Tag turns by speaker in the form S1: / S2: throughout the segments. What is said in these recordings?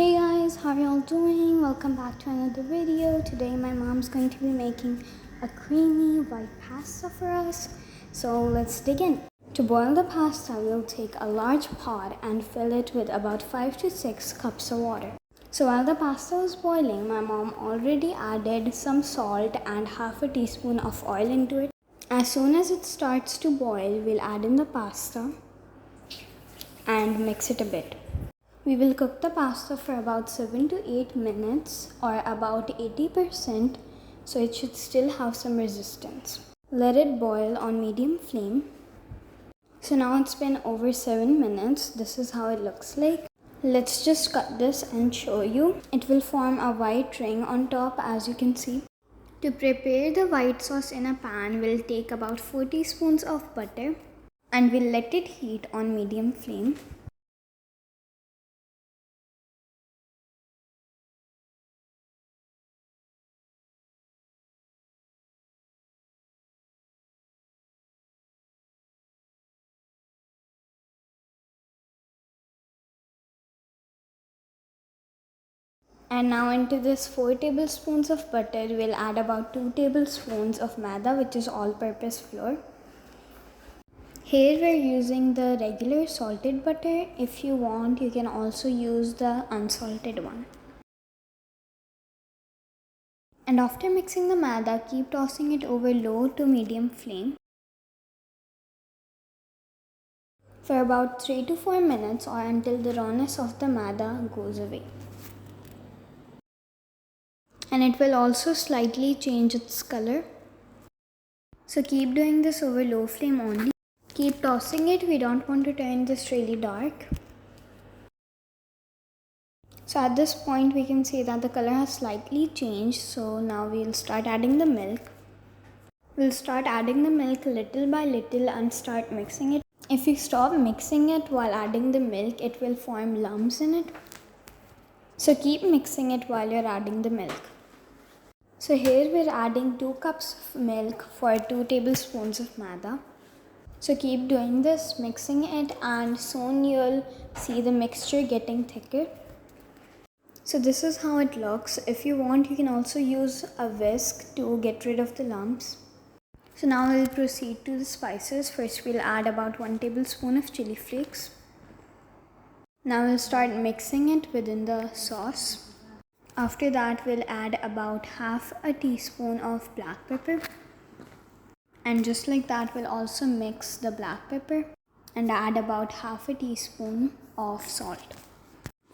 S1: Hey guys, how are y'all doing? Welcome back to another video. Today my mom's going to be making a creamy white pasta for us. So let's dig in. To boil the pasta, we'll take a large pot and fill it with about 5 to 6 cups of water. So while the pasta was boiling, my mom already added some salt and half a teaspoon of oil into it. As soon as it starts to boil, we'll add in the pasta and mix it a bit. We will cook the pasta for about 7 to 8 minutes or about 80%, so it should still have some resistance. Let it boil on medium flame. So now it's been over 7 minutes. This is how it looks like. Let's just cut this and show you. It will form a white ring on top, as you can see. To prepare the white sauce in a pan, we'll take about 4 teaspoons of butter and we'll let it heat on medium flame. And now into this 4 tablespoons of butter, we'll add about 2 tablespoons of maida, which is all-purpose flour. Here we're using the regular salted butter. If you want, you can also use the unsalted one. And after mixing the maida, keep tossing it over low to medium flame for about 3 to 4 minutes or until the rawness of the maida goes away. And it will also slightly change its color. So keep doing this over low flame only. Keep tossing it. We don't want to turn this really dark. So at this point we can see that the color has slightly changed. So now we'll start adding the milk. We'll start adding the milk little by little and start mixing it. If you stop mixing it while adding the milk, it will form lumps in it. So keep mixing it while you're adding the milk. So here we're adding 2 cups of milk for 2 tablespoons of maida. So keep doing this, mixing it, and soon you'll see the mixture getting thicker. So this is how it looks. If you want, you can also use a whisk to get rid of the lumps. So now we'll proceed to the spices. First we'll add about 1 tablespoon of chili flakes. Now we'll start mixing it within the sauce. After that we'll add about half a teaspoon of black pepper. And just like that, we'll also mix the black pepper and add about half a teaspoon of salt.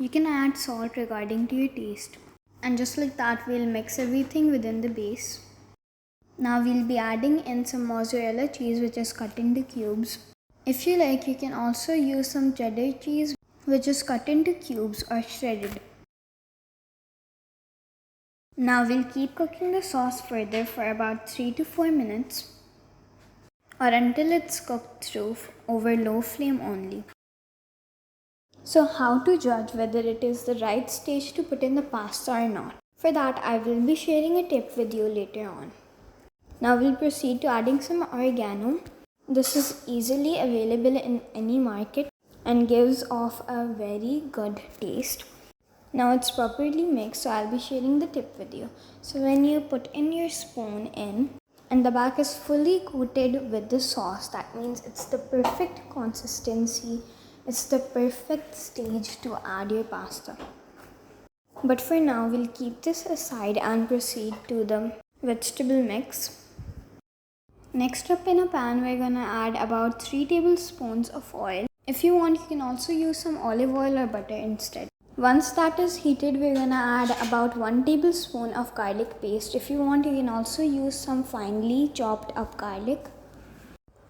S1: You can add salt regarding to your taste. And just like that, we'll mix everything within the base. Now we'll be adding in some mozzarella cheese, which is cut into cubes. If you like, you can also use some cheddar cheese, which is cut into cubes or shredded. Now we'll keep cooking the sauce further for about 3 to 4 minutes or until it's cooked through over low flame only. So how to judge whether it is the right stage to put in the pasta or not? For that, I will be sharing a tip with you later on. Now we'll proceed to adding some oregano. This is easily available in any market and gives off a very good taste. Now it's properly mixed, so I'll be sharing the tip with you. So when you put in your spoon in and the back is fully coated with the sauce, that means it's the perfect consistency. It's the perfect stage to add your pasta. But for now, we'll keep this aside and proceed to the vegetable mix. Next up, in a pan, we're gonna add about 3 tablespoons of oil. If you want, you can also use some olive oil or butter instead. Once that is heated, we're gonna add about 1 tablespoon of garlic paste. If you want, you can also use some finely chopped up garlic.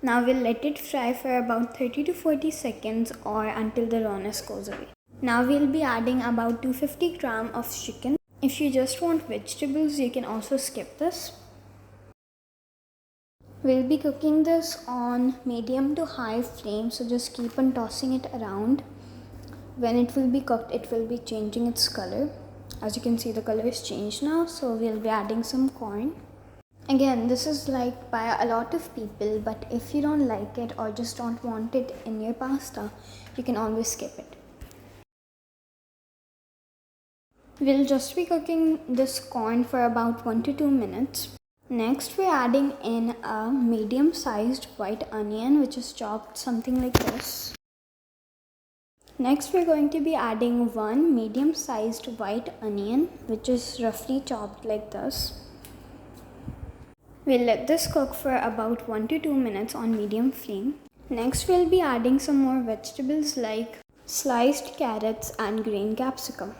S1: Now we'll let it fry for about 30 to 40 seconds or until the rawness goes away. Now we'll be adding about 250 grams of chicken. If you just want vegetables, you can also skip this. We'll be cooking this on medium to high flame, so just keep on tossing it around. When it will be cooked, it will be changing its color. As you can see, the color is changed now, so we'll be adding some corn. Again, this is liked by a lot of people, but if you don't like it or just don't want it in your pasta, you can always skip it. We'll just be cooking this corn for about 1 to 2 minutes. Next, we're adding in a medium-sized white onion, which is chopped something like this. Next, we're going to be adding one medium-sized white onion, which is roughly chopped like this. We'll let this cook for about 1 to 2 minutes on medium flame. Next, we'll be adding some more vegetables like sliced carrots and green capsicum.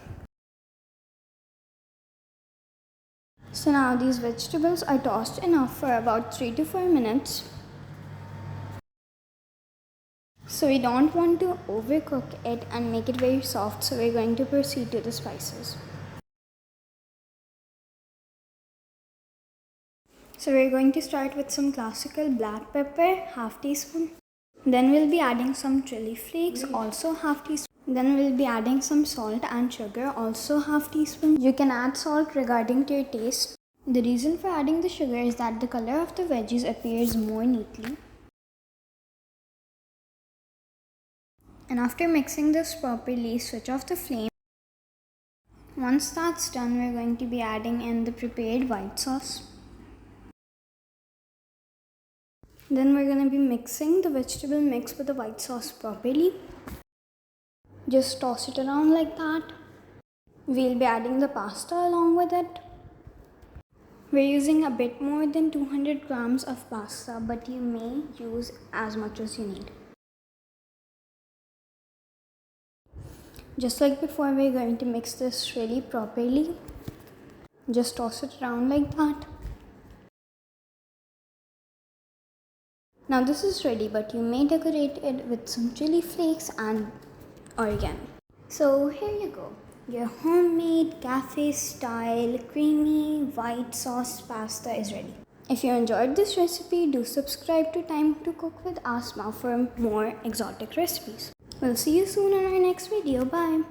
S1: So now these vegetables are tossed enough for about 3 to 4 minutes. So we don't want to overcook it and make it very soft, so we're going to proceed to the spices. So we're going to start with some classical black pepper, half teaspoon. Then we'll be adding some chili flakes, also half teaspoon. Then we'll be adding some salt and sugar, also half teaspoon. You can add salt regarding to your taste. The reason for adding the sugar is that the color of the veggies appears more neatly. And after mixing this properly, switch off the flame. Once that's done, we're going to be adding in the prepared white sauce. Then we're going to be mixing the vegetable mix with the white sauce properly. Just toss it around like that. We'll be adding the pasta along with it. We're using a bit more than 200 grams of pasta, but you may use as much as you need. Just like before, we're going to mix this really properly. Just toss it around like that. Now this is ready, but you may decorate it with some chili flakes and oregano. So here you go. Your homemade cafe style creamy white sauce pasta is ready. If you enjoyed this recipe, do subscribe to Time to Cook with Asima for more exotic recipes. We'll see you soon in our next video. Bye.